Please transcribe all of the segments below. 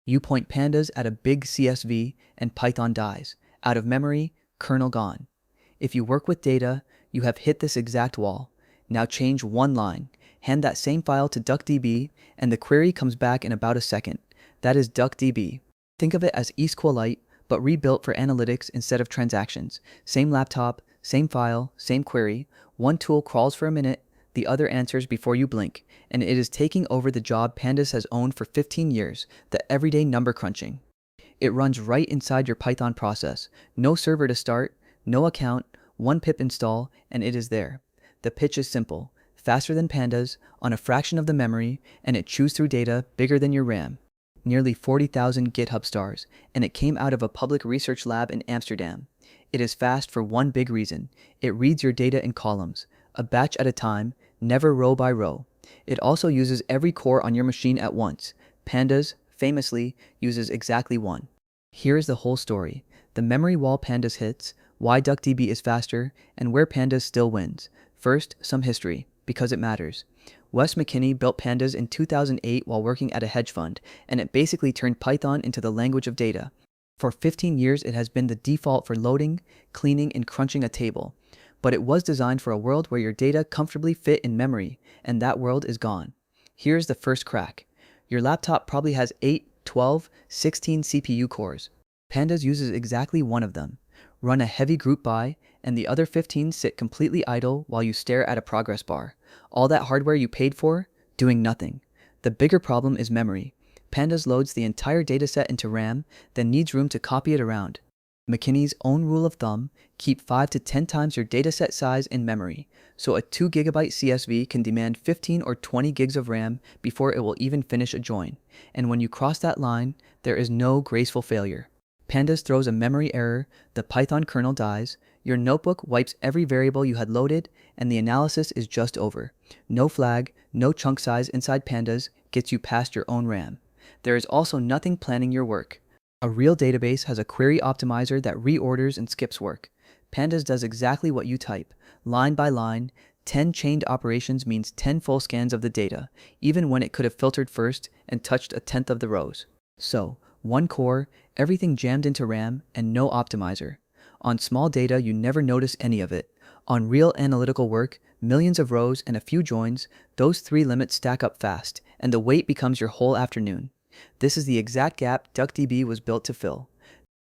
You point pandas at a big CSV and Python dies. Out of memory, kernel gone. If you work with data, you have hit this exact wall. Now change one line. Hand that same file to DuckDB, and the query comes back in about a second. That is DuckDB. Think of it as SQLite, but rebuilt for analytics instead of transactions. Same laptop, same file, same query. One tool crawls for a minute, the other answers before you blink, and it is taking over the job Pandas has owned for 15 years, the everyday number crunching. It runs right inside your Python process. No server to start, no account, one pip install, and it is there. The pitch is simple. Faster than Pandas, on a fraction of the memory, and it chews through data bigger than your RAM. Nearly 40,000 GitHub stars, and it came out of a public research lab in Amsterdam. It is fast for one big reason. It reads your data in columns, a batch at a time, never row by row. It also uses every core on your machine at once. Pandas, famously, uses exactly one. Here is the whole story. The memory wall Pandas hits, why DuckDB is faster, and where Pandas still wins. First, some history, because it matters. Wes McKinney built Pandas in 2008 while working at a hedge fund, and it basically turned Python into the language of data. For 15 years, it has been the default for loading, cleaning, and crunching a table. But it was designed for a world where your data comfortably fit in memory, and that world is gone. Here's the first crack. Your laptop probably has 8, 12, 16 CPU cores. Pandas uses exactly one of them. Run a heavy group by, and the other 15 sit completely idle while you stare at a progress bar. All that hardware you paid for, doing nothing. The bigger problem is memory. Pandas loads the entire dataset into RAM, then needs room to copy it around. McKinney's own rule of thumb, keep 5 to 10 times your dataset size in memory, so a 2 GB CSV can demand 15 or 20 gigs of RAM before it will even finish a join. And when you cross that line, there is no graceful failure. Pandas throws a memory error, the Python kernel dies, your notebook wipes every variable you had loaded, and the analysis is just over. No flag, no chunk size inside Pandas gets you past your own RAM. There is also nothing planning your work. A real database has a query optimizer that reorders and skips work. Pandas does exactly what you type. Line by line, 10 chained operations means 10 full scans of the data, even when it could have filtered first and touched a tenth of the rows. So, one core, everything jammed into RAM, and no optimizer. On small data, you never notice any of it. On real analytical work, millions of rows and a few joins, those three limits stack up fast, and the wait becomes your whole afternoon. This is the exact gap DuckDB was built to fill.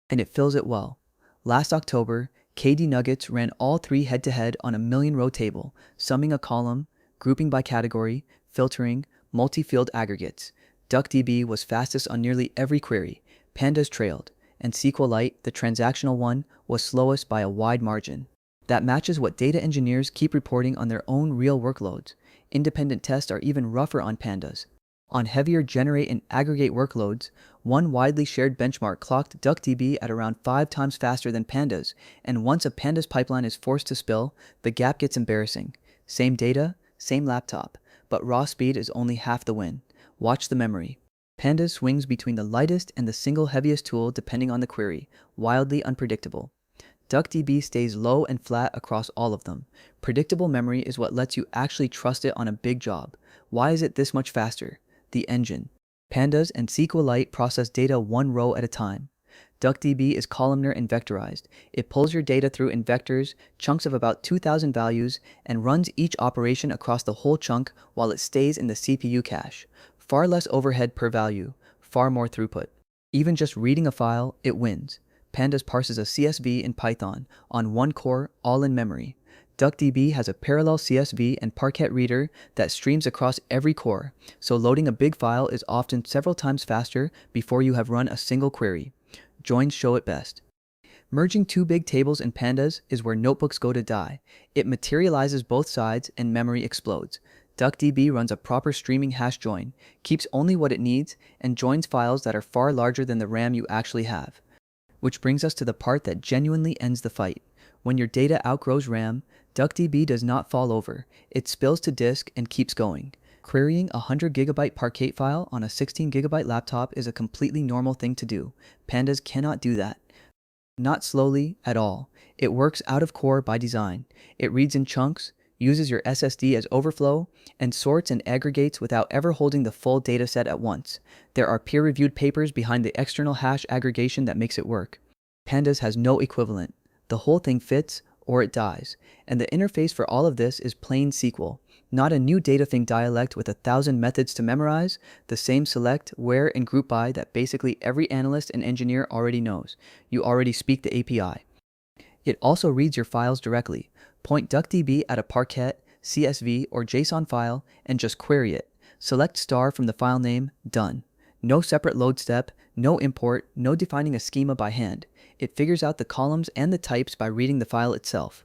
And it fills it well. Last October, KD Nuggets ran all three head-to-head on a million-row table, summing a column, grouping by category, filtering, multi-field aggregates. DuckDB was fastest on nearly every query. Pandas trailed, and SQLite, the transactional one, was slowest by a wide margin. That matches what data engineers keep reporting on their own real workloads. Independent tests are even rougher on Pandas. On heavier generate and aggregate workloads, one widely shared benchmark clocked DuckDB at around 5 times faster than Pandas, and once a Pandas pipeline is forced to spill, the gap gets embarrassing. Same data, same laptop, but raw speed is only half the win. Watch the memory. Pandas swings between the lightest and the single heaviest tool depending on the query, wildly unpredictable. DuckDB stays low and flat across all of them. Predictable memory is what lets you actually trust it on a big job. Why is it this much faster? The engine. Pandas and SQLite process data one row at a time. DuckDB is columnar and vectorized. It pulls your data through in vectors, chunks of about 2,000 values, and runs each operation across the whole chunk while it stays in the CPU cache. Far less overhead per value, far more throughput. Even just reading a file, it wins. Pandas parses a CSV in Python on one core, all in memory. DuckDB has a parallel CSV and Parquet reader that streams across every core, so loading a big file is often several times faster before you have run a single query. Joins show it best. Merging two big tables in Pandas is where notebooks go to die. It materializes both sides and memory explodes. DuckDB runs a proper streaming hash join, keeps only what it needs, and joins files that are far larger than the RAM you actually have. Which brings us to the part that genuinely ends the fight. When your data outgrows RAM, DuckDB does not fall over. It spills to disk and keeps going. Querying a 100 GB Parquet file on a 16 GB laptop is a completely normal thing to do. Pandas cannot do that. Not slowly at all. It works out of core by design. It reads in chunks, uses your SSD as overflow, and sorts and aggregates without ever holding the full dataset at once. There are peer-reviewed papers behind the external hash aggregation that makes it work. Pandas has no equivalent. The whole thing fits, or it dies. And the interface for all of this is plain SQL. Not a new data thing dialect with 1,000 methods to memorize, the same select, where, and group by that basically every analyst and engineer already knows. You already speak the API. It also reads your files directly. Point DuckDB at a Parquet, CSV, or JSON file and just query it. Select star from the file name, done. No separate load step, no import, no defining a schema by hand. It figures out the columns and the types by reading the file itself.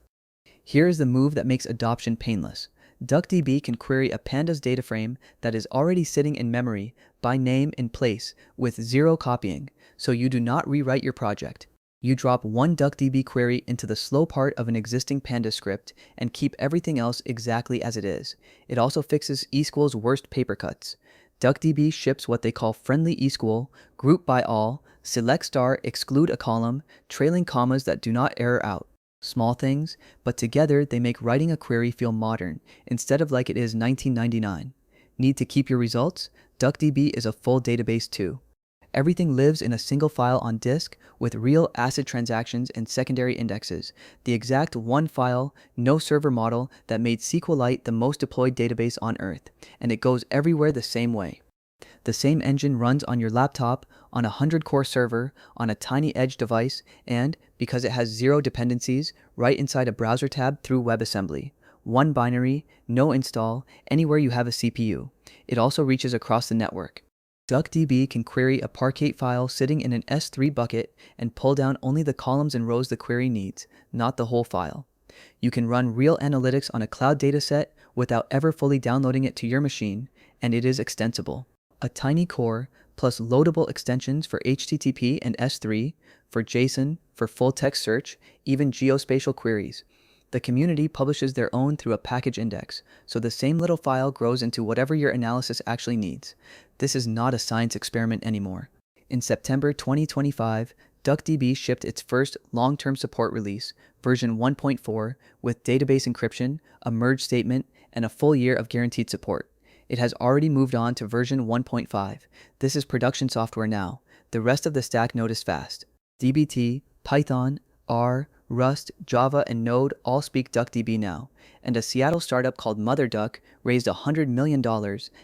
Here is the move that makes adoption painless. DuckDB can query a Pandas data frame that is already sitting in memory by name in place with zero copying, so you do not rewrite your project. You drop one DuckDB query into the slow part of an existing Pandas script and keep everything else exactly as it is. It also fixes eSQL's worst paper cuts. DuckDB ships what they call friendly eSQL, group by all, select star, exclude a column, trailing commas that do not error out. Small things, but together they make writing a query feel modern, instead of like it is 1999. Need to keep your results? DuckDB is a full database too. Everything lives in a single file on disk with real ACID transactions and secondary indexes. The exact one file, no server model that made SQLite the most deployed database on Earth, and it goes everywhere the same way. The same engine runs on your laptop, on a 100-core server, on a tiny edge device, and, because it has zero dependencies, right inside a browser tab through WebAssembly. One binary, no install, anywhere you have a CPU. It also reaches across the network. DuckDB can query a Parquet file sitting in an S3 bucket and pull down only the columns and rows the query needs, not the whole file. You can run real analytics on a cloud dataset without ever fully downloading it to your machine, and it is extensible. A tiny core, plus loadable extensions for HTTP and S3, for JSON, for full-text search, even geospatial queries. The community publishes their own through a package index, so the same little file grows into whatever your analysis actually needs. This is not a science experiment anymore. In September 2025, DuckDB shipped its first long-term support release, version 1.4, with database encryption, a merge statement, and a full year of guaranteed support. It has already moved on to version 1.5. This is production software now. The rest of the stack noticed fast. dbt, Python, R, Rust, Java, and Node all speak DuckDB now, and a Seattle startup called MotherDuck raised $100 million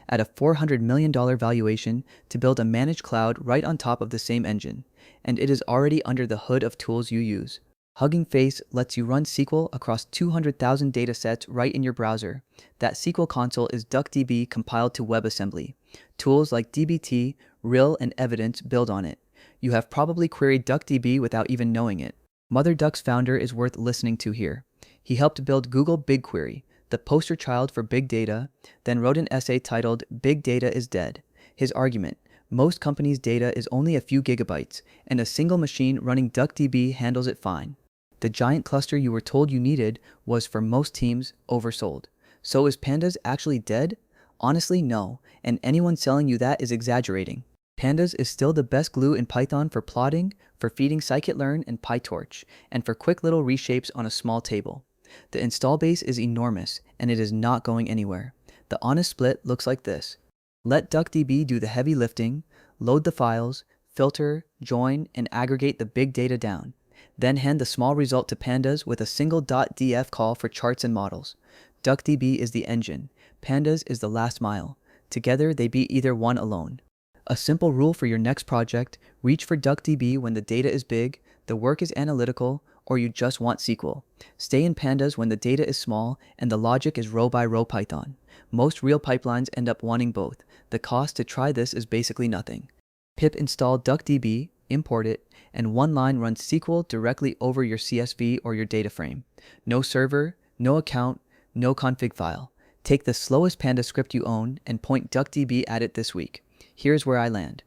at a $400 million valuation to build a managed cloud right on top of the same engine, and it is already under the hood of tools you use. Hugging Face lets you run SQL across 200,000 datasets right in your browser. That SQL console is DuckDB compiled to WebAssembly. Tools like dbt, RIL, and Evidence build on it. You have probably queried DuckDB without even knowing it. MotherDuck's founder is worth listening to here. He helped build Google BigQuery, the poster child for big data, then wrote an essay titled "Big Data is Dead." His argument: most companies' data is only a few gigabytes, and a single machine running DuckDB handles it fine. The giant cluster you were told you needed was, for most teams, oversold. So is Pandas actually dead? Honestly, no, and anyone selling you that is exaggerating. Pandas is still the best glue in Python for plotting, for feeding scikit-learn and PyTorch, and for quick little reshapes on a small table. The install base is enormous, and it is not going anywhere. The honest split looks like this. Let DuckDB do the heavy lifting, load the files, filter, join, and aggregate the big data down. Then hand the small result to Pandas with a single .df call for charts and models. DuckDB is the engine. Pandas is the last mile. Together, they beat either one alone. A simple rule for your next project: reach for DuckDB when the data is big, the work is analytical, or you just want SQL. Stay in Pandas when the data is small and the logic is row-by-row Python. Most real pipelines end up wanting both. The cost to try this is basically nothing. Pip install DuckDB, import it, and one line runs SQL directly over your CSV or your data frame. No server, no account, no config file. Take the slowest Pandas script you own and point DuckDB at it this week. Here's where I land.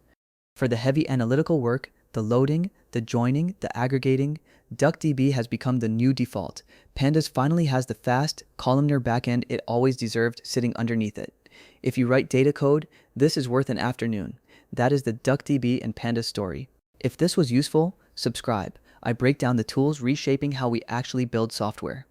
For the heavy analytical work, the loading, the joining, the aggregating, DuckDB has become the new default. Pandas finally has the fast, columnar backend it always deserved sitting underneath it. If you write data code, this is worth an afternoon. That is the DuckDB and Pandas story. If this was useful, subscribe. I break down the tools reshaping how we actually build software.